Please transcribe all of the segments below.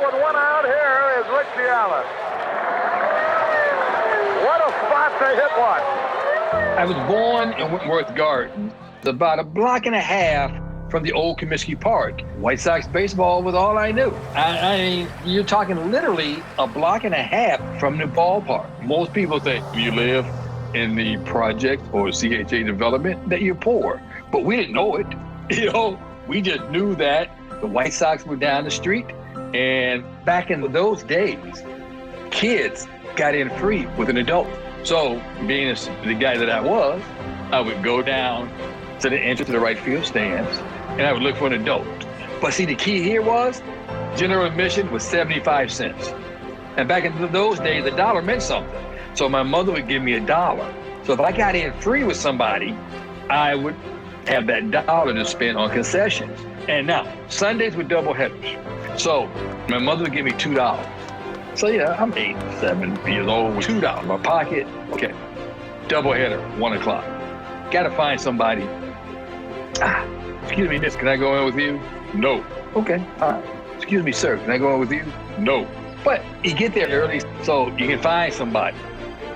with one out. Here is Richie Allen. What a spot to hit one. I was born in Wentworth Gardens, about a block and a half from the old Comiskey Park. White Sox baseball was all I knew. I mean, you're talking literally a block and a half from the ballpark. Most people think you live in the project or CHA development that you're poor, but we didn't know it. We just knew that the White Sox were down the street, and back in those days, kids got in free with an adult. So, being the guy that I was, I would go down to the entrance to the right field stands, and I would look for an adult. But see, the key here was general admission was 75 cents. And back in those days, $1 meant something. So my mother would give me $1. So if I got in free with somebody, I would have that $1 to spend on concessions. And now, Sundays were double headers. So my mother would give me $2. So yeah, I'm 8, 7 years old with $2 in my pocket. Okay, double header, 1 o'clock. Gotta find somebody. Excuse me, miss, can I go in with you? No. Okay, all right. Excuse me, sir, can I go in with you? No. But you get there early so you can find somebody.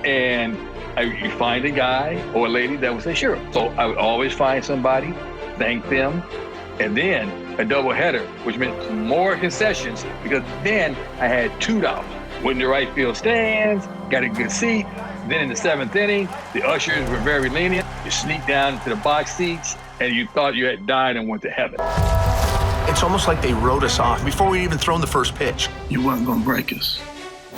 And you find a guy or a lady that would say, sure. So I would always find somebody, thank them, and then a double header, which meant more concessions, because then I had $2. Went in the right field stands, got a good seat. Then in the 7th inning, the ushers were very lenient. You sneak down into the box seats, and you thought you had died and went to heaven. It's almost like they wrote us off before we even thrown the first pitch. You weren't going to break us.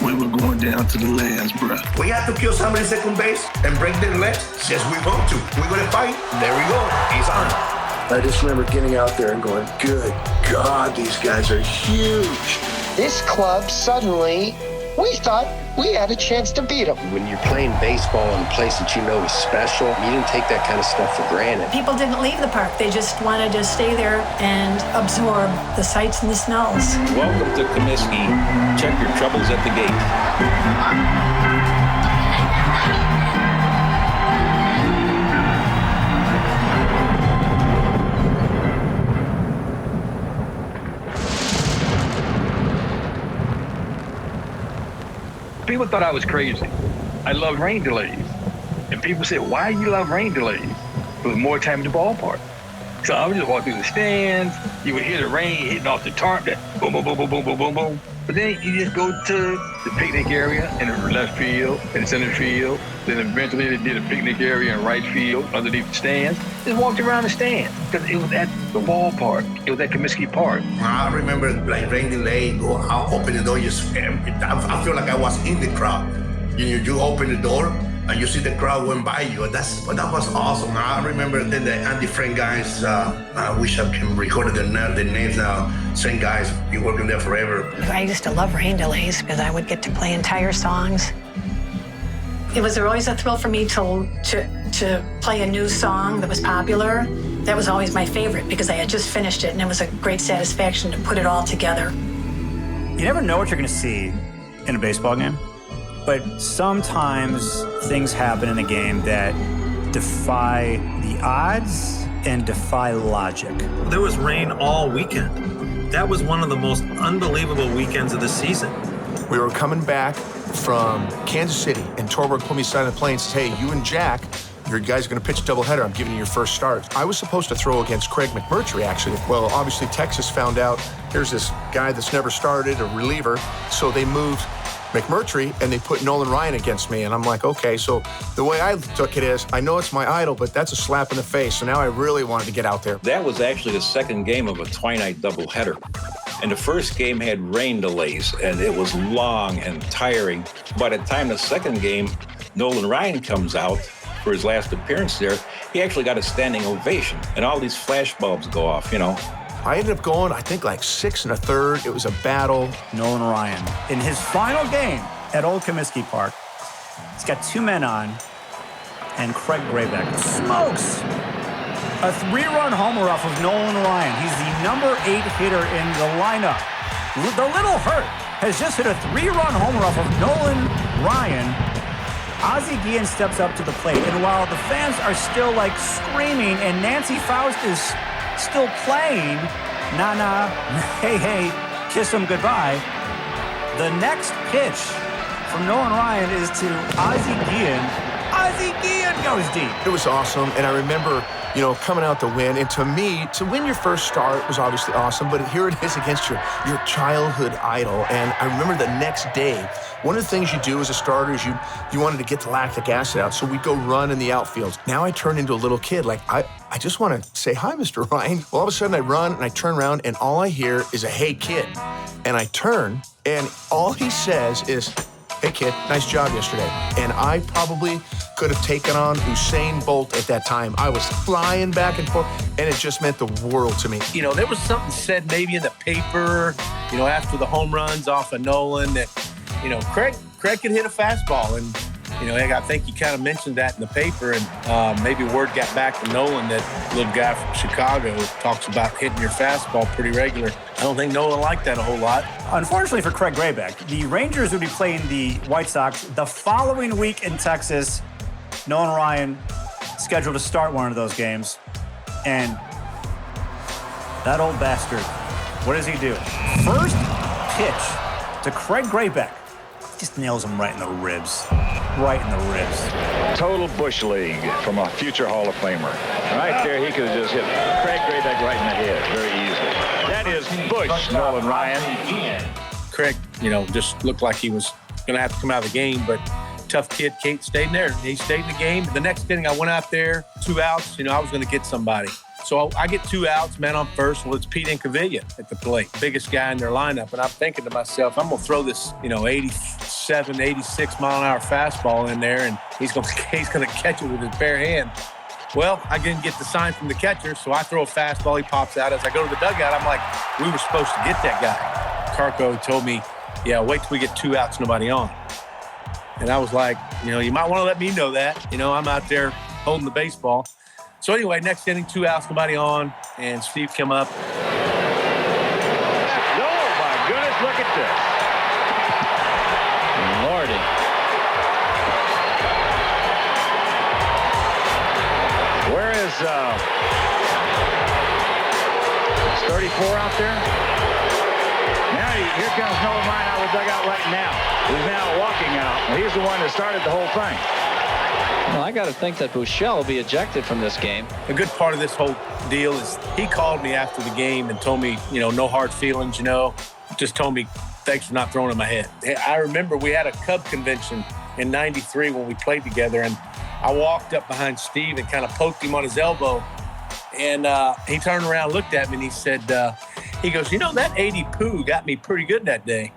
We were going down to the last breath. We have to kill somebody at second base and break their legs. Yes, we want to. We're going to fight. There we go. He's on. I just remember getting out there and going, good God, these guys are huge. This club, suddenly, we thought we had a chance to beat them. When you're playing baseball in a place that you know is special, you didn't take that kind of stuff for granted. People didn't leave the park. They just wanted to stay there and absorb the sights and the smells. Welcome to Comiskey. Check your troubles at the gate. People thought I was crazy. I loved rain delays. And people said, why do you love rain delays? It was more time in the ballpark. So I would just walk through the stands. You would hear the rain hitting off the tarp, that boom, boom, boom, boom, boom, boom, boom, boom. But then you just go to the picnic area in the left field and center field. Then eventually they did a picnic area in right field underneath the stands. Just walked around the stands because it was at the ballpark. It was at Comiskey Park. I remember like rain delay, go out, open the door, I feel like I was in the crowd. You open the door and you see the crowd went by you. That was awesome. I remember then the Andy Frank guys, I wish I can record their names now. Same guys, been working there forever. I used to love rain delays because I would get to play entire songs. It was always a thrill for me to play a new song that was popular. That was always my favorite because I had just finished it and it was a great satisfaction to put it all together. You never know what you're going to see in a baseball game, but sometimes things happen in a game that defy the odds and defy logic. There was rain all weekend. That was one of the most unbelievable weekends of the season. We were coming back from Kansas City, and Torberg pulled me aside on the plane and says, hey, you and Jack, your guys are going to pitch a doubleheader. I'm giving you your first start. I was supposed to throw against Craig McMurtry, actually. Well, obviously, Texas found out here's this guy that's never started, a reliever, so they moved McMurtry, and they put Nolan Ryan against me, and I'm like, okay, so the way I took it is, I know it's my idol, but that's a slap in the face, so now I really wanted to get out there. That was actually the second game of a twilight doubleheader. And the first game had rain delays, and it was long and tiring. By the time the second game, Nolan Ryan comes out for his last appearance there, he actually got a standing ovation, and all these flash bulbs go off, you know. I ended up going, I think, like 6 1/3. It was a battle. Nolan Ryan, in his final game at Old Comiskey Park, he's got 2 men on, and Craig Graybeck smokes a 3-run homer off of Nolan Ryan. He's the number 8 hitter in the lineup. The Little Hurt has just hit a 3-run homer off of Nolan Ryan. Ozzie Guillen steps up to the plate, and while the fans are still like screaming and Nancy Faust is still playing, nah, hey, kiss him goodbye, The next pitch from Nolan Ryan is to Ozzie Guillen. Ozzie Guillen goes deep. It was awesome, and I remember, coming out to win. And to me, to win your first start was obviously awesome, but here it is against your childhood idol. And I remember the next day, one of the things you do as a starter is you wanted to get the lactic acid out, so we'd go run in the outfield. Now I turned into a little kid. Like, I just want to say, hi, Mr. Ryan. Well, all of a sudden I run, and I turn around, and all I hear is a, hey, kid. And I turn, and all he says is, hey, kid, nice job yesterday. And I probably could have taken on Usain Bolt at that time. I was flying back and forth, and it just meant the world to me. There was something said maybe in the paper, after the home runs off of Nolan that, Craig could hit a fastball. And, I think you kind of mentioned that in the paper, and maybe word got back to Nolan that little guy from Chicago talks about hitting your fastball pretty regular. I don't think Nolan liked that a whole lot. Unfortunately for Craig Graybeck, the Rangers would be playing the White Sox the following week in Texas. Nolan Ryan scheduled to start one of those games, and that old bastard, what does he do? First pitch to Craig Graybeck. Just nails him right in the ribs. Right in the ribs. Total Bush League from a future Hall of Famer. Right there, he could have just hit Craig Graybeck right in the head very easily. That is Bush, Nolan Ryan. Craig, just looked like he was going to have to come out of the game, but tough kid, Kate stayed in there. He stayed in the game. The next inning, I went out there, 2 outs. I was going to get somebody. So I get 2 outs, man on first. Well, it's Pete Incaviglia at the plate, biggest guy in their lineup. And I'm thinking to myself, I'm going to throw this, 87, 86 mile an hour fastball in there, and he's going to catch it with his bare hand. Well, I didn't get the sign from the catcher, so I throw a fastball. He pops out. As I go to the dugout, I'm like, we were supposed to get that guy. Carco told me, yeah, wait till we get 2 outs, nobody on. And I was like, you might want to let me know that. I'm out there holding the baseball. So anyway, next inning, 2 outs, nobody on, and Steve came up. Oh, my goodness, look at this. Lordy. Where is 34 out there? Now here comes Nolan Ryan out of the dugout right now. He's now walking out. He's the one that started the whole thing. Well, I got to think that Buechele will be ejected from this game. A good part of this whole deal is he called me after the game and told me, no hard feelings, just told me, thanks for not throwing in my head. I remember we had a Cub convention in '93 when we played together, and I walked up behind Steve and kind of poked him on his elbow, and he turned around, looked at me, and he said, he goes, that 80 poo got me pretty good that day.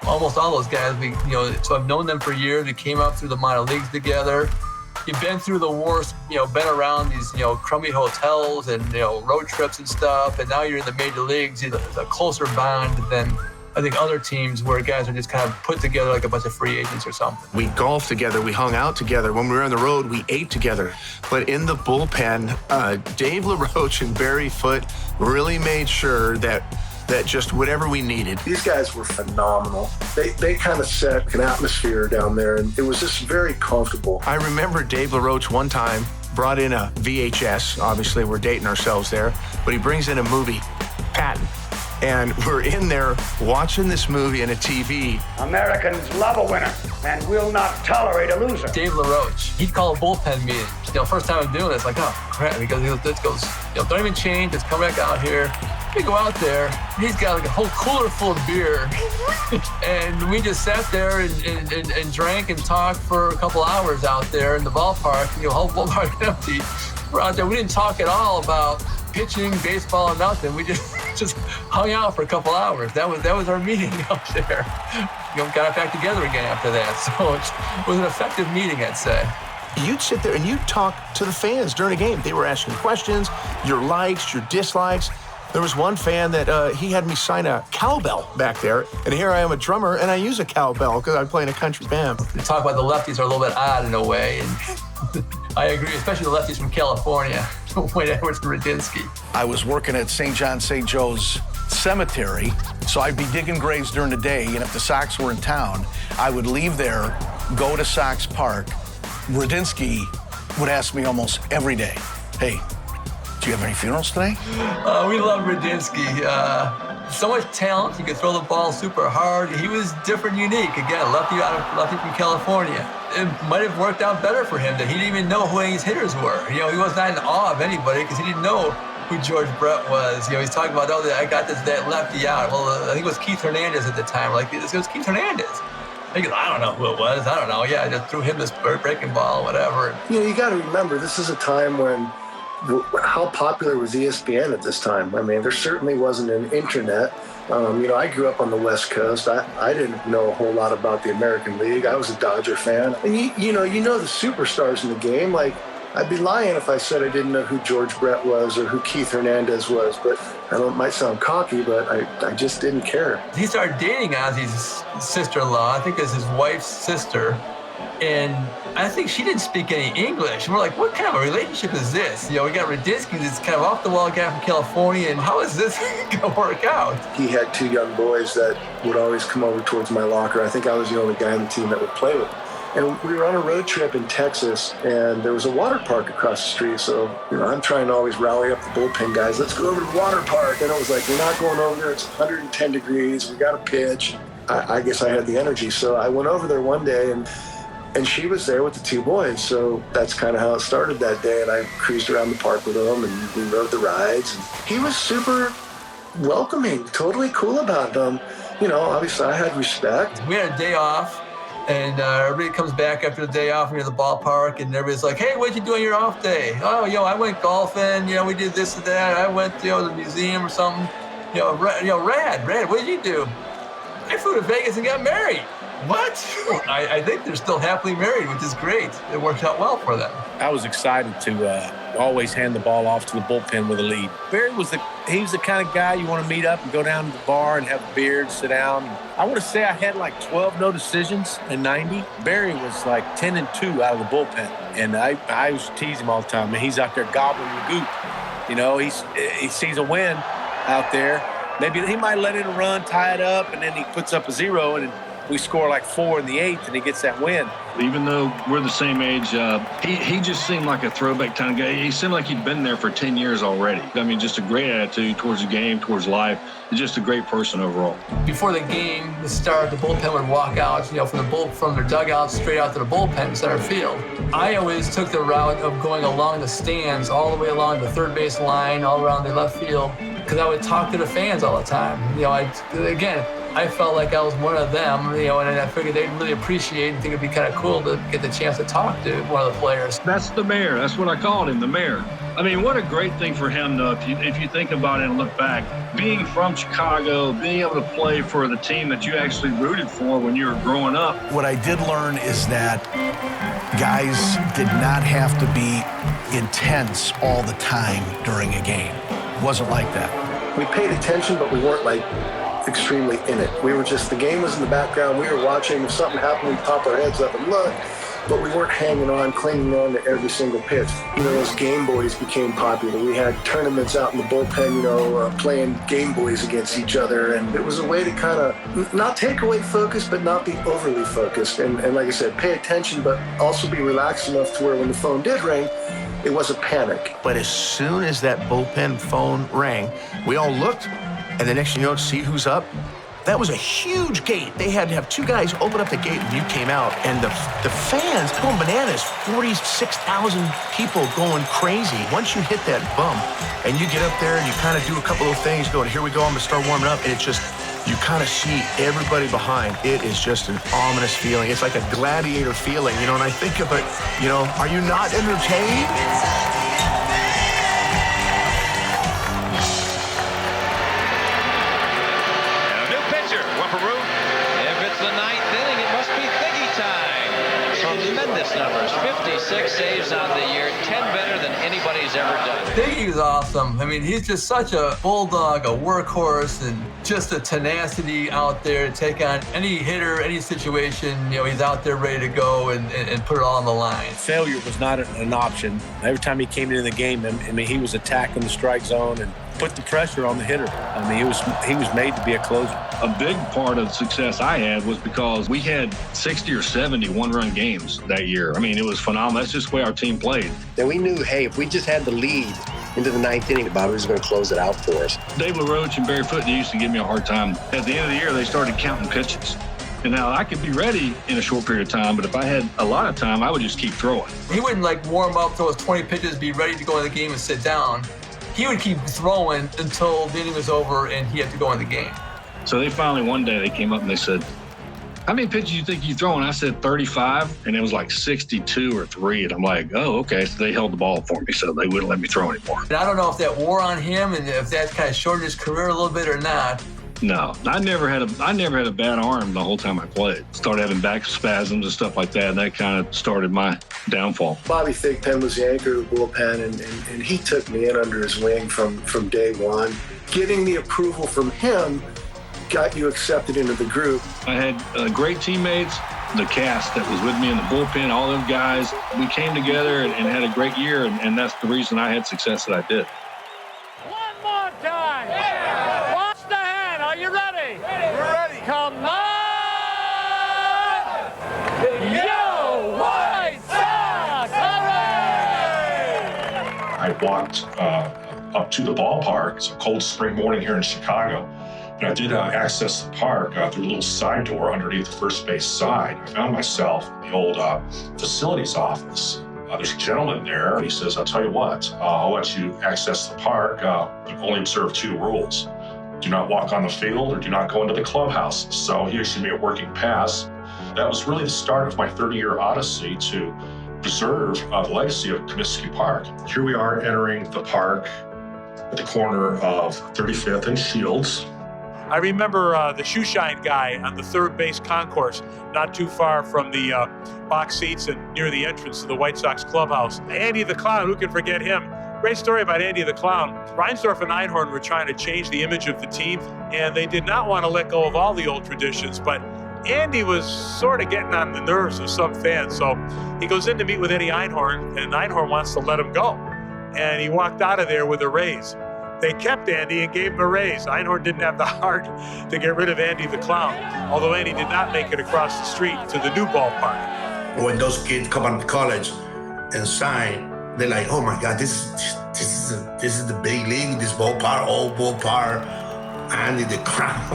Almost all those guys, so I've known them for years. We came up through the minor leagues together. You've been through the worst, been around these, crummy hotels and, road trips and stuff. And now you're in the major leagues. It's a closer bond than I think other teams where guys are just kind of put together like a bunch of free agents or something. We golfed together. We hung out together. When we were on the road, we ate together. But in the bullpen, Dave LaRoche and Barry Foote really made sure that just whatever we needed. These guys were phenomenal. They kind of set an atmosphere down there, and it was just very comfortable. I remember Dave LaRoche one time brought in a VHS. Obviously, we're dating ourselves there, but he brings in a movie, Patton. And we're in there watching this movie on a TV. Americans love a winner and will not tolerate a loser. Dave LaRoche, he'd call a bullpen meeting. First time I'm doing this, like, oh, crap. He goes, let's go, don't even change, let's come back out here. We go out there, he's got like a whole cooler full of beer. And we just sat there and drank and talked for a couple hours out there in the ballpark. Whole ballpark empty. We're out there, we didn't talk at all about pitching, baseball, or nothing. We just hung out for a couple hours. That was our meeting out there. Got back together again after that. So it was an effective meeting, I'd say. You'd sit there and you'd talk to the fans during a game. They were asking questions, your likes, your dislikes. There was one fan that he had me sign a cowbell back there, and here I am a drummer, and I use a cowbell because I play in a country band. We talk about the lefties are a little bit odd in a way, and I agree, especially the lefties from California, Wayne Edwards and Radinsky. I was working at St. John St. Joe's Cemetery, so I'd be digging graves during the day, and if the Sox were in town, I would leave there, go to Sox Park. Radinsky would ask me almost every day, Hey, do you have any funerals today? We love Radinsky. So much talent. He could throw the ball super hard. He was different, unique. Again, lefty from California. It might have worked out better for him that he didn't even know who any of his hitters were. He was not in awe of anybody because he didn't know who George Brett was. He's talking about, I got that lefty out. Well, I think it was Keith Hernandez at the time. It was Keith Hernandez. He goes, I don't know who it was. I don't know. Yeah, I just threw him this breaking ball, whatever. You got to remember, this is a time when how popular was ESPN at this time? I mean, there certainly wasn't an internet. I grew up on the West Coast. I didn't know a whole lot about the American League. I was a Dodger fan. And you know the superstars in the game. I'd be lying if I said I didn't know who George Brett was or who Keith Hernandez was, but it might sound cocky, but I just didn't care. He started dating Ozzie's sister-in-law. I think it's his wife's sister. And I think she didn't speak any English. And we're like, what kind of a relationship is this? We got Radinsky, this kind of off-the-wall guy from California, and how is this going to work out? He had two young boys that would always come over towards my locker. I think I was the only guy on the team that would play with them. And we were on a road trip in Texas, and there was a water park across the street. So, I'm trying to always rally up the bullpen guys. Let's go over to the water park. And it was like, we're not going over there. It's 110 degrees. We got to pitch. I guess I had the energy. So I went over there one day, and she was there with the two boys. So that's kind of how it started that day. And I cruised around the park with them, and we rode the rides. And he was super welcoming, totally cool about them. Obviously I had respect. We had a day off. And everybody comes back after the day off, we're at the ballpark, and everybody's like, hey, what'd you do on your off day? Oh, I went golfing, we did this and that. I went, to the museum or something. Rad, what did you do? I flew to Vegas and got married. What? I think they're still happily married, which is great. It worked out well for them. I was excited to always hand the ball off to the bullpen with a lead. Barry was the kind of guy you want to meet up and go down to the bar and have a beer and sit down. I want to say I had 12 no decisions in 90. Barry was 10-2 out of the bullpen. And I used to tease him all the time. And he's out there gobbling the goop. He sees a win out there. Maybe he might let it run, tie it up, and then he puts up a 0, and we score 4 in the 8th, and he gets that win. Even though we're the same age, he just seemed like a throwback time guy. He seemed like he'd been there for 10 years already. I mean, just a great attitude towards the game, towards life. Just a great person overall. Before the game would start, the bullpen would walk out, from their dugout straight out to the bullpen in center field. I always took the route of going along the stands, all the way along the third base line, all around the left field, because I would talk to the fans all the time. I felt like I was one of them, and I figured they'd really appreciate and think it'd be kind of cool to get the chance to talk to one of the players. That's the mayor. That's what I called him, the mayor. I mean, what a great thing for him, though, if you think about it and look back. Being from Chicago, being able to play for the team that you actually rooted for when you were growing up. What I did learn is that guys did not have to be intense all the time during a game. It wasn't like that. We paid attention, but we weren't extremely in it. We were just, the game was in the background. We were watching. If something happened, we'd pop our heads up and look. But we weren't hanging on, clinging on to every single pitch. Those Game Boys became popular. We had tournaments out in the bullpen, playing Game Boys against each other. And it was a way to kind of not take away focus, but not be overly focused. And like I said, pay attention, but also be relaxed enough to where when the phone did ring, it wasn't panic. But as soon as that bullpen phone rang, we all looked, and the next thing you know, to see who's up. That was a huge gate. They had to have two guys open up the gate when you came out, and the fans going bananas. 46,000 people going crazy. Once you hit that bump, and you get up there and you kind of do a couple of things, going, here we go, I'm gonna start warming up, and it just, you kind of see everybody behind. It is just an ominous feeling. It's like a gladiator feeling, and I think of it, are you not entertained? Numbers, 56 saves on the year, 10 better than anybody's ever done. Diggy's awesome. I mean, he's just such a bulldog, a workhorse, and just a tenacity out there to take on any hitter, any situation. He's out there ready to go and put it all on the line. Failure was not an option. Every time he came into the game, he was attacking the strike zone, and put the pressure on the hitter. I mean, he was made to be a closer. A big part of the success I had was because we had 60 or 70 one-run games that year. I mean, it was phenomenal. That's just the way our team played. Then we knew, hey, if we just had the lead into the ninth inning, Bobby was going to close it out for us. Dave LaRoche and Barry Foote, they used to give me a hard time. At the end of the year, they started counting pitches. And now I could be ready in a short period of time, but if I had a lot of time, I would just keep throwing. He wouldn't like warm up, throw his 20 pitches, be ready to go in the game and sit down. He would keep throwing until the inning was over and he had to go in the game. So they finally, one day, they came up and they said, how many pitches do you think you throw? And I said 35, and it was like 62 or 3. And I'm like, oh, okay. So they held the ball for me, so they wouldn't let me throw anymore. And I don't know if that wore on him and if that kind of shortened his career a little bit or not. No, I never had a bad arm the whole time I played. Started having back spasms and stuff like that, and that kind of started my downfall. Bobby Thigpen was the anchor of the bullpen, and he took me in under his wing from day one. Getting the approval from him got you accepted into the group. I had great teammates, the cast that was with me in the bullpen, all those guys. We came together and had a great year, and that's the reason I had success that I did. One more time. Yeah. Watch the hand. Are you ready? We're ready. Come on. Yo, White Sox. Hooray! I walked up to the ballpark. It's a cold spring morning here in Chicago. And I did access the park through a little side door underneath the first base side. I found myself in the old facilities office. There's a gentleman there, and he says, I'll tell you what, I'll let you access the park, but only observe 2 rules. Do not walk on the field or do not go into the clubhouse. So he issued me a working pass. That was really the start of my 30-year odyssey to preserve the legacy of Comiskey Park. Here we are entering the park at the corner of 35th and Shields. I remember the shoe shine guy on the third base concourse, not too far from the box seats and near the entrance to the White Sox clubhouse. Andy the Clown, who can forget him? Great story about Andy the Clown. Reinsdorf and Einhorn were trying to change the image of the team, and they did not want to let go of all the old traditions, but Andy was sort of getting on the nerves of some fans, so he goes in to meet with Eddie Einhorn, and Einhorn wants to let him go. And he walked out of there with a raise. They kept Andy and gave him a raise. Einhorn didn't have the heart to get rid of Andy the Clown, although Andy did not make it across the street to the new ballpark. When those kids come out of college and sign, they're like, oh my God, this is the big league, this ballpark, old ballpark, Andy the Clown.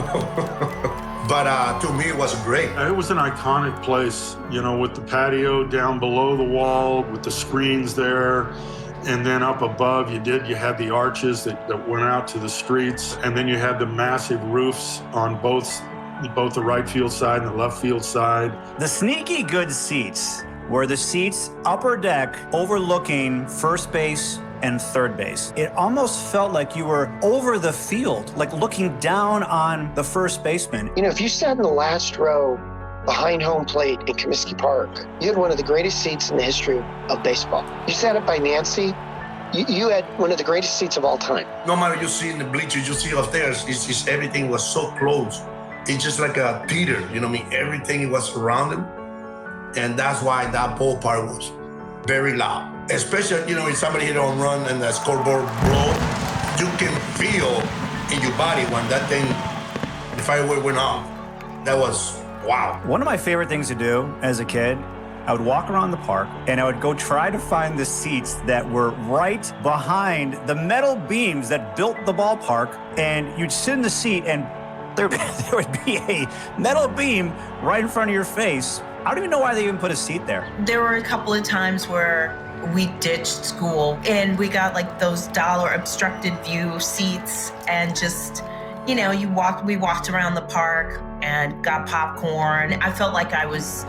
But to me, it was great. It was an iconic place, you know, with the patio down below the wall, with the screens there. And then up above, you had the arches that went out to the streets. And then you had the massive roofs on both the right field side and the left field side. The sneaky good seats were the seats upper deck overlooking first base and third base. It almost felt like you were over the field, like looking down on the first baseman. You know, if you sat in the last row behind home plate in Comiskey Park, you had one of the greatest seats in the history of baseball. You sat up by Nancy, you had one of the greatest seats of all time. No matter you see in the bleachers, you see upstairs, it's everything was so close. It's just like a theater, you know what I mean? Everything was around him. And that's why that ballpark was very loud. Especially, you know, if somebody hit a home run and the scoreboard blow, you can feel in your body when that thing, the firework went off. That was wow. One of my favorite things to do as a kid, I would walk around the park and I would go try to find the seats that were right behind the metal beams that built the ballpark. And you'd sit in the seat and there would be a metal beam right in front of your face. I don't even know why they even put a seat there. There were a couple of times where we ditched school and we got like those $1 obstructed view seats and just, you know, we walked around the park and got popcorn. I felt like I was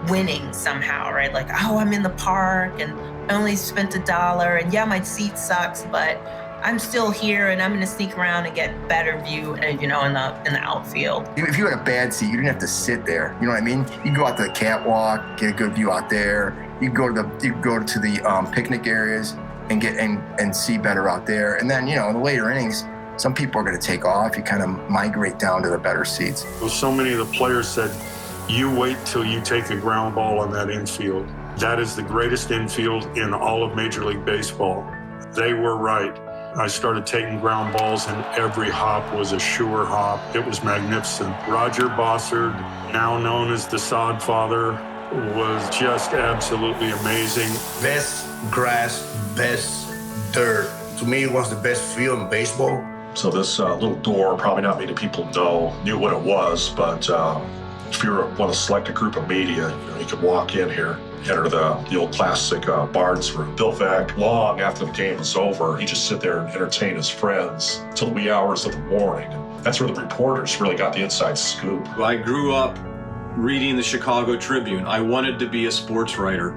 winning somehow, right? Like, oh, I'm in the park and I only spent $1 and yeah, my seat sucks, but I'm still here and I'm gonna sneak around and get better view, you know, in the outfield. If you had a bad seat, you didn't have to sit there. You know what I mean? You can go out to the catwalk, get a good view out there. You can go to the picnic areas and get and see better out there. And then, you know, in the later innings, some people are going to take off. You kind of migrate down to the better seats. Well, so many of the players said, you wait till you take a ground ball on that infield. That is the greatest infield in all of Major League Baseball. They were right. I started taking ground balls, and every hop was a sure hop. It was magnificent. Roger Bossard, now known as the Sod Father, was just absolutely amazing. Best grass, best dirt. To me, it was the best field in baseball. So this little door, probably not many people knew what it was, but if you want to select a group of media, you could walk in here, enter the old classic Barnes room. Bill Veeck, long after the game was over, he'd just sit there and entertain his friends till the wee hours of the morning. And that's where the reporters really got the inside scoop. I grew up reading the Chicago Tribune. I wanted to be a sports writer.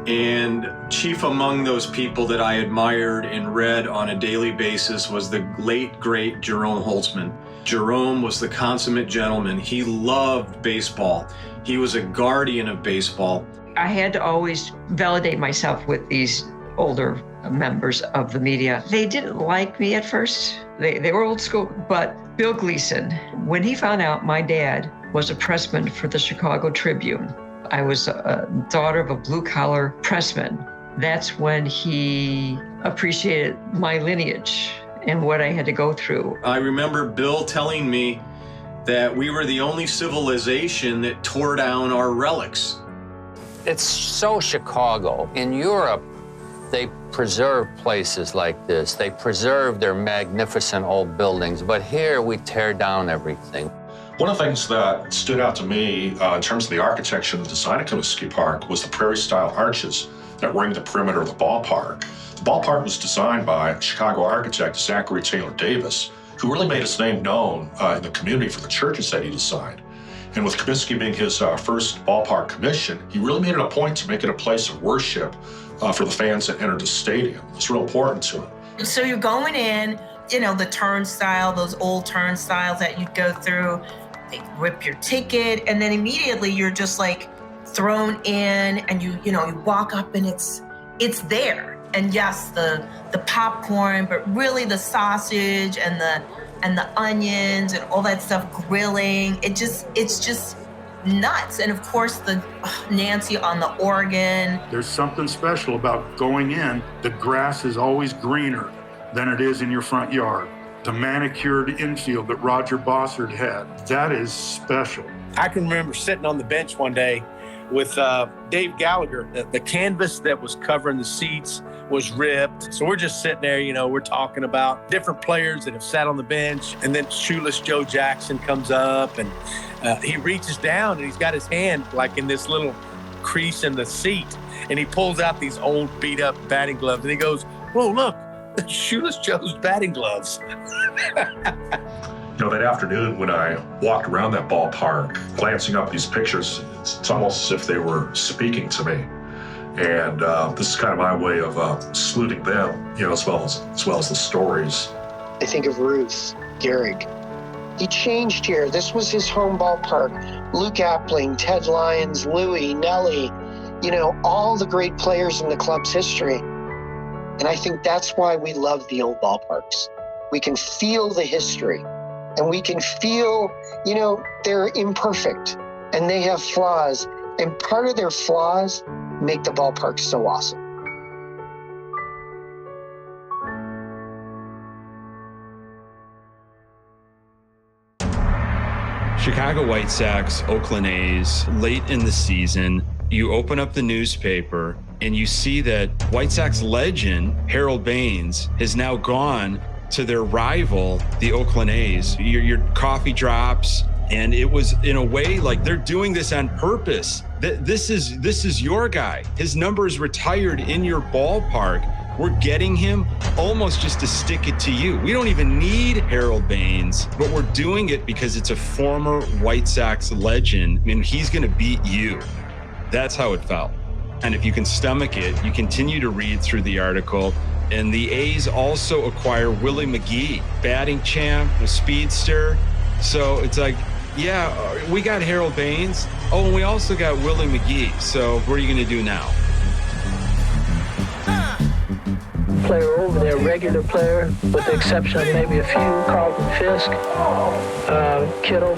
And chief among those people that I admired and read on a daily basis was the late, great Jerome Holtzman. Jerome was the consummate gentleman. He loved baseball. He was a guardian of baseball. I had to always validate myself with these older members of the media. They didn't like me at first. They were old school, but Bill Gleason, when he found out my dad was a pressman for the Chicago Tribune, I was a daughter of a blue-collar pressman. That's when he appreciated my lineage and what I had to go through. I remember Bill telling me that we were the only civilization that tore down our relics. It's so Chicago. In Europe, they preserve places like this. They preserve their magnificent old buildings, but here we tear down everything. One of the things that stood out to me in terms of the architecture and the design of Comiskey Park was the prairie-style arches that ring the perimeter of the ballpark. The ballpark was designed by Chicago architect Zachary Taylor Davis, who really made his name known in the community for the churches that he designed. And with Comiskey being his first ballpark commission, he really made it a point to make it a place of worship for the fans that entered the stadium. It's real important to him. So you're going in, the turnstile, those old turnstiles that you'd go through, they rip your ticket, and then immediately you're just like thrown in, and you walk up and it's there. And yes, the popcorn, but really the sausage and the onions and all that stuff grilling. It's just nuts. And of course Nancy on the organ. There's something special about going in. The grass is always greener than it is in your front yard. The manicured infield that Roger Bossard had, that is special. I can remember sitting on the bench one day with Dave Gallagher. The canvas that was covering the seats was ripped. So we're just sitting there, we're talking about different players that have sat on the bench. And then shoeless Joe Jackson comes up and he reaches down and he's got his hand like in this little crease in the seat. And he pulls out these old beat up batting gloves and he goes, "Whoa, look, shoeless Joe's batting gloves." That afternoon when I walked around that ballpark, glancing up these pictures, it's almost as if they were speaking to me. And this is kind of my way of saluting them, as well as the stories. I think of Ruth Gehrig. He changed here. This was his home ballpark. Luke Appling, Ted Lyons, Louie, Nellie, all the great players in the club's history. And I think that's why we love the old ballparks. We can feel the history. And we can feel, they're imperfect and they have flaws. And part of their flaws make the ballpark so awesome. Chicago White Sox, Oakland A's, late in the season, you open up the newspaper and you see that White Sox legend Harold Baines has now gone to their rival, the Oakland A's. Your coffee drops, and it was in a way like they're doing this on purpose. This is your guy. His number is retired in your ballpark. We're getting him almost just to stick it to you. We don't even need Harold Baines, but we're doing it because it's a former White Sox legend, and he's going to beat you. That's how it felt. And if you can stomach it, you continue to read through the article. And the A's also acquire Willie McGee, batting champ, a speedster. So it's like, yeah, we got Harold Baines. Oh, and we also got Willie McGee. So what are you going to do now? Player over there, regular player, with the exception of maybe a few, Carlton Fisk, Kittle,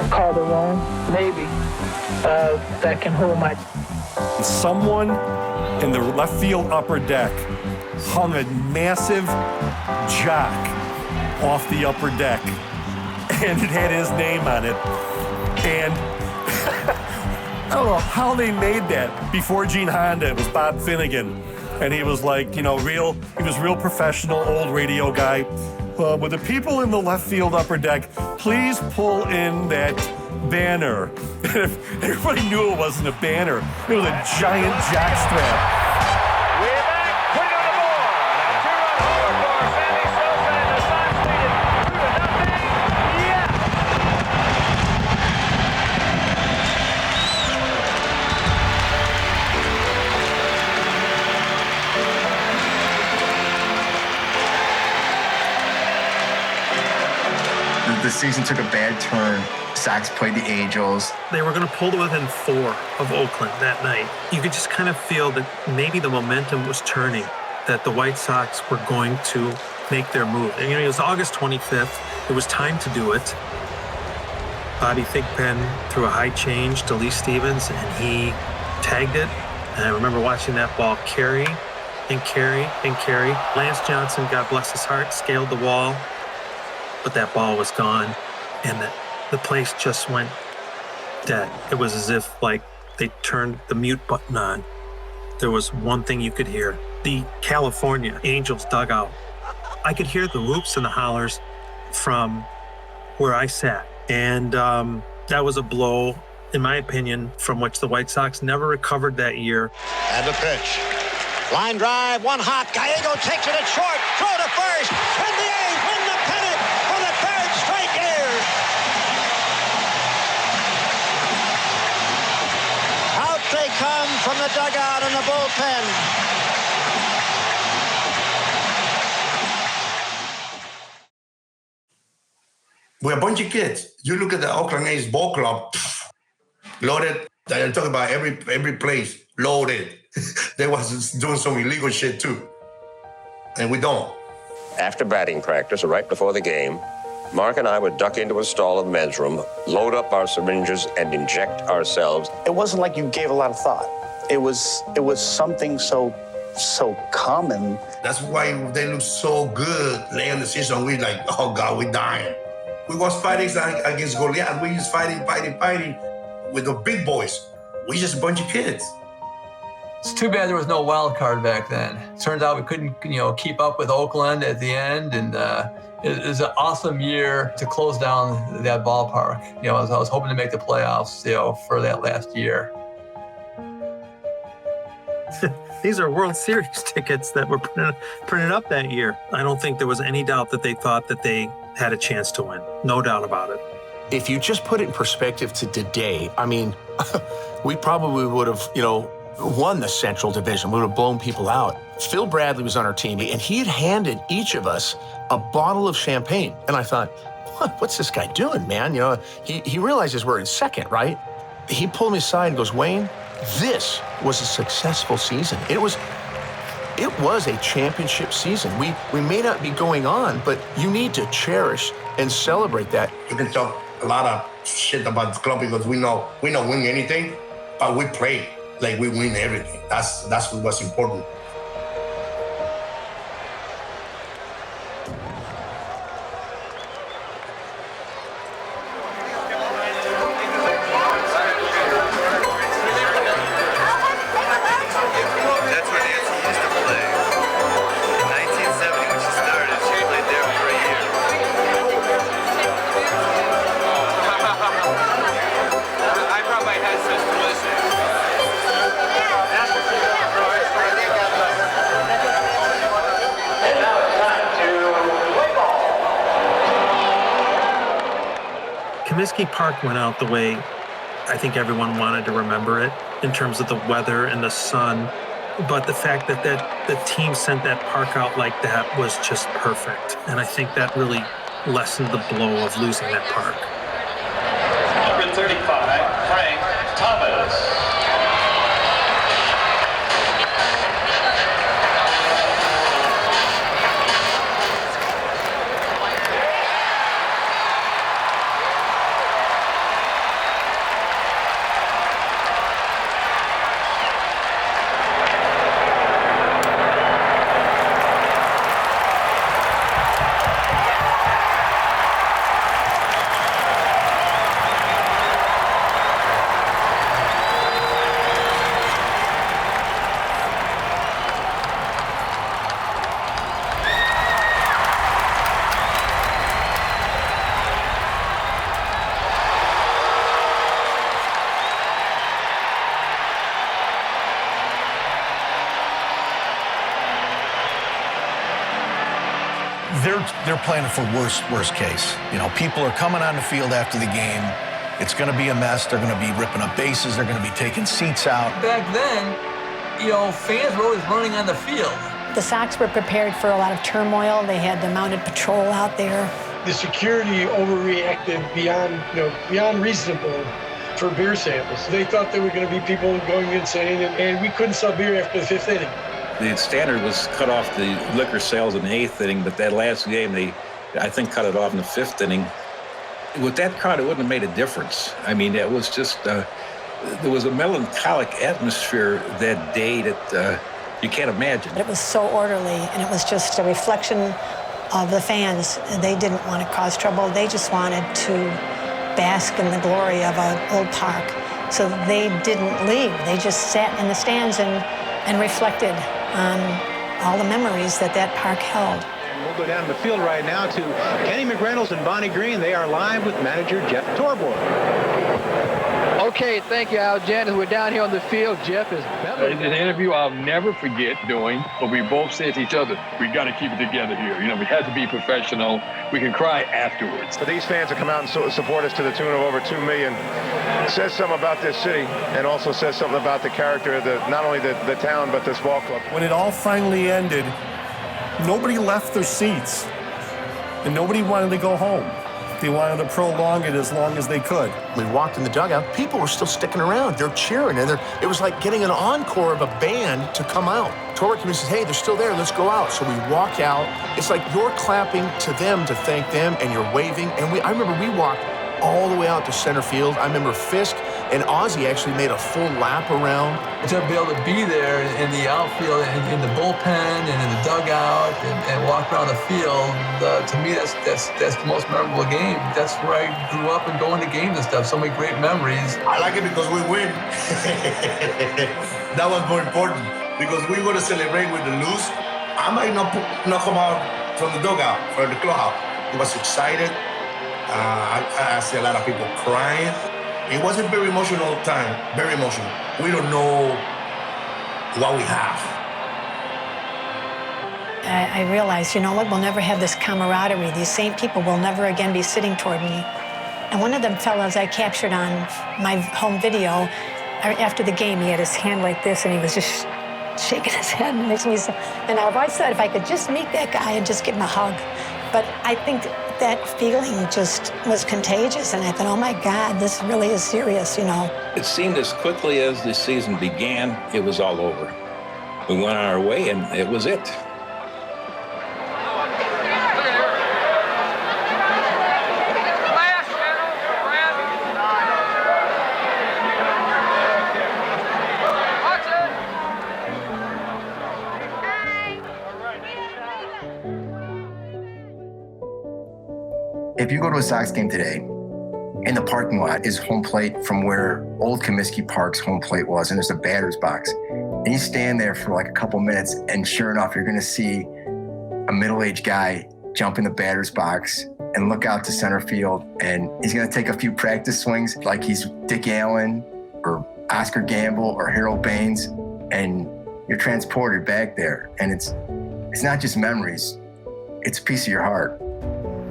Calderon, maybe, that can hold my... Someone in the left field upper deck hung a massive jock off the upper deck, and it had his name on it. And I don't know how they made that. Before Gene Honda, it was Bob Finnegan, and he was like, he was real professional, old radio guy. With the people in the left field upper deck, please pull in that banner. And if everybody knew it wasn't a banner, it was a giant jockstrap. The season took a bad turn. Sox played the Angels. They were going to pull to within 4 of Oakland that night. You could just kind of feel that maybe the momentum was turning, that the White Sox were going to make their move. And, it was August 25th. It was time to do it. Bobby Thigpen threw a high change to Lee Stevens, and he tagged it. And I remember watching that ball carry and carry and carry. Lance Johnson, God bless his heart, scaled the wall. But that ball was gone, and the place just went dead. It was as if, they turned the mute button on. There was one thing you could hear. The California Angels dugout. I could hear the whoops and the hollers from where I sat. And that was a blow, in my opinion, from which the White Sox never recovered that year. And the pitch. Line drive, one hop. Gallego takes it at short. Throw to first. And the A's win the pennant for the 3rd straight year. Out they come from the dugout and the bullpen. We're a bunch of kids. You look at the Oakland A's ball club, loaded. I'm talking about every place, loaded. They was doing some illegal shit too. And we don't. After batting practice, or right before the game, Mark and I would duck into a stall in the men's room, load up our syringes, and inject ourselves. It wasn't like you gave a lot of thought. It was something so common. That's why they look so good late in the season. We like, oh God, we dying. We was fighting against Goliath. We just fighting with the big boys. We just a bunch of kids. It's too bad there was no wild card back then. Turns out we couldn't, keep up with Oakland at the end, and it was an awesome year to close down that ballpark. I was hoping to make the playoffs, for that last year. These are World Series tickets that were printed up that year. I don't think there was any doubt that they thought that they had a chance to win. No doubt about it. If you just put it in perspective to today, we probably would have, won the Central Division. We would have blown people out. Phil Bradley was on our team, and he had handed each of us a bottle of champagne. And I thought, what's this guy doing, man? He realizes we're in second, right? He pulled me aside and goes, Wayne, this was a successful season. It was a championship season. We may not be going on, but you need to cherish and celebrate that. You can talk a lot of shit about the club because we don't win anything, but we play like we win everything. That's what's important. Comiskey Park went out the way I think everyone wanted to remember it in terms of the weather and the sun. But the fact that the team sent that park out like that was just perfect. And I think that really lessened the blow of losing that park. Number 35, Frank Thomas. coach, they're planning for worst case. You know, people are coming on the field after the game. It's going to be a mess. They're going to be ripping up bases. They're going to be taking seats out. Back then, you know, fans were always running on the field. The Sox were prepared for a lot of turmoil. They had the mounted patrol out there. The security overreacted beyond reasonable for beer samples. They thought there were going to be people going insane, and we couldn't sell beer after the 5th inning. The standard was cut off the liquor sales in the 8th inning, but that last game, they, I think, cut it off in the 5th inning. With that crowd, it wouldn't have made a difference. I mean, it was just, there was a melancholic atmosphere that day that you can't imagine. It was so orderly, and it was just a reflection of the fans. They didn't want to cause trouble. They just wanted to bask in the glory of an old park. So they didn't leave. They just sat in the stands and reflected on all the memories that park held. We'll go down to the field right now to Kenny McReynolds and Bonnie Green. They are live with manager Jeff Torborg. Okay, thank you, Al Janice. We're down here on the field. Jeff is an interview I'll never forget doing, but we both said to each other, we got to keep it together here. You know, we had to be professional. We can cry afterwards. But these fans have come out and support us to the tune of over 2 million. It says something about this city and also says something about the character of not only the town, but this ball club. When it all finally ended, nobody left their seats, and nobody wanted to go home. They wanted to prolong it as long as they could. We walked in the dugout. People were still sticking around. They're cheering, and it was like getting an encore of a band to come out. Torborg came and says, hey, they're still there. Let's go out. So we walk out. It's like you're clapping to them to thank them, and you're waving. And I remember we walked all the way out to center field. I remember Fisk and Ozzie actually made a full lap around. To be able to be there in the outfield, in the bullpen, and in the dugout, and walk around the field, to me, that's the most memorable game. That's where I grew up and going to games and stuff. So many great memories. I like it because we win. That was more important because we were to celebrate with the lose. I might not come out from the dugout or the clubhouse. I was excited. I see a lot of people crying. It was a very emotional time, very emotional. We don't know what we have. I realized, you know what, we'll never have this camaraderie. These same people will never again be sitting toward me. And one of them fellows I captured on my home video, after the game, he had his hand like this, and he was just shaking his head. And it makes me so, and I've always thought if I could just meet that guy and just give him a hug. But I think that feeling just was contagious, and I thought, oh my God, this really is serious, you know. It seemed as quickly as the season began, it was all over. We went on our way, and it was it. If you go to a Sox game today, in the parking lot is home plate from where old Comiskey Park's home plate was, and there's a batter's box. And you stand there for like a couple minutes, and sure enough, you're gonna see a middle-aged guy jump in the batter's box and look out to center field, and he's gonna take a few practice swings like he's Dick Allen or Oscar Gamble or Harold Baines, and you're transported back there. And it's not just memories, it's a piece of your heart.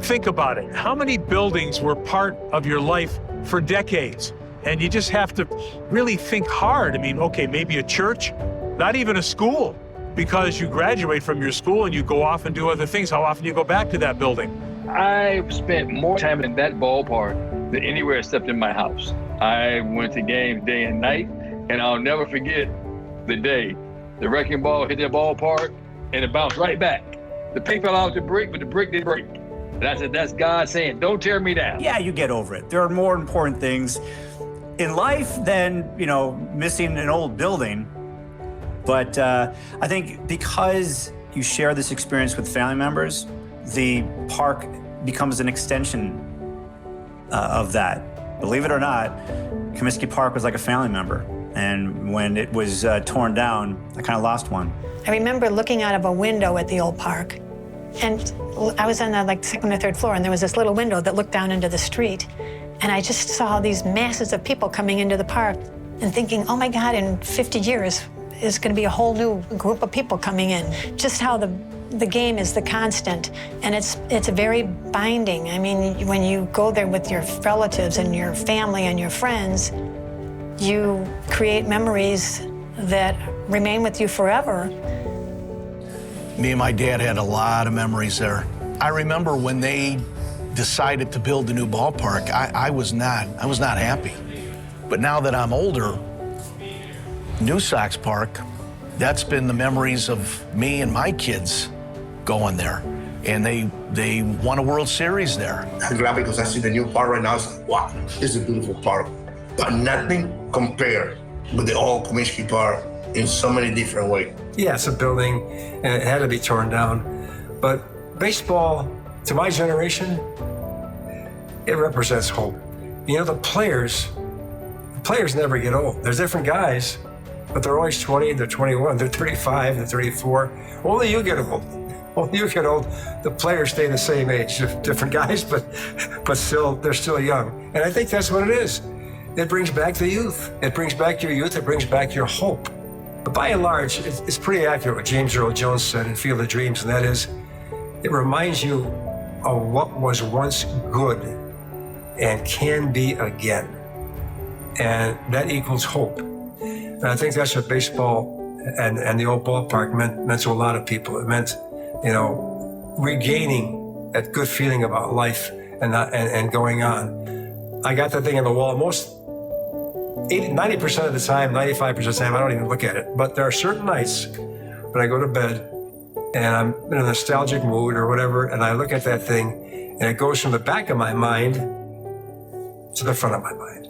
Think about it. How many buildings were part of your life for decades? And you just have to really think hard. I mean, okay, maybe a church, not even a school, because you graduate from your school and you go off and do other things. How often do you go back to that building? I've spent more time in that ballpark than anywhere except in my house. I went to games day and night, and I'll never forget the day the wrecking ball hit that ballpark and it bounced right back. The paper allowed it to break, but the brick didn't break. And I said, that's God saying, don't tear me down. Yeah, you get over it. There are more important things in life than, you know, missing an old building. But I think because you share this experience with family members, the park becomes an extension of that. Believe it or not, Comiskey Park was like a family member. And when it was torn down, I kind of lost one. I remember looking out of a window at the old park, and I was on the second or third floor, and there was this little window that looked down into the street. And I just saw these masses of people coming into the park and thinking, oh my God, in 50 years, there's gonna be a whole new group of people coming in. Just how the the game is the constant, and it's very binding. I mean, when you go there with your relatives and your family and your friends, you create memories that remain with you forever. Me and my dad had a lot of memories there. I remember when they decided to build the new ballpark, I was not happy. But now that I'm older, New Sox Park, that's been the memories of me and my kids going there. And they won a World Series there. I'm glad because I see the new park right now. It's like, wow, this is a beautiful park. But nothing compared with the old Comiskey Park in so many different ways. Yeah, it's a building, and it had to be torn down. But baseball, to my generation, it represents hope. You know, the players never get old. There's different guys, but they're always 20, they're 21, they're 35, they're 34. Only you get old. Only you get old. The players stay the same age, different guys, but still, they're still young. And I think that's what it is. It brings back the youth. It brings back your youth. It brings back your hope. But by and large, it's pretty accurate what James Earl Jones said in Field of Dreams, and that is, it reminds you of what was once good and can be again. And that equals hope. And I think that's what baseball and the old ballpark meant to a lot of people. It meant, you know, regaining that good feeling about life and going on. I got that thing on the wall 90% of the time, 95% of the time, I don't even look at it. But there are certain nights when I go to bed and I'm in a nostalgic mood or whatever, and I look at that thing and it goes from the back of my mind to the front of my mind.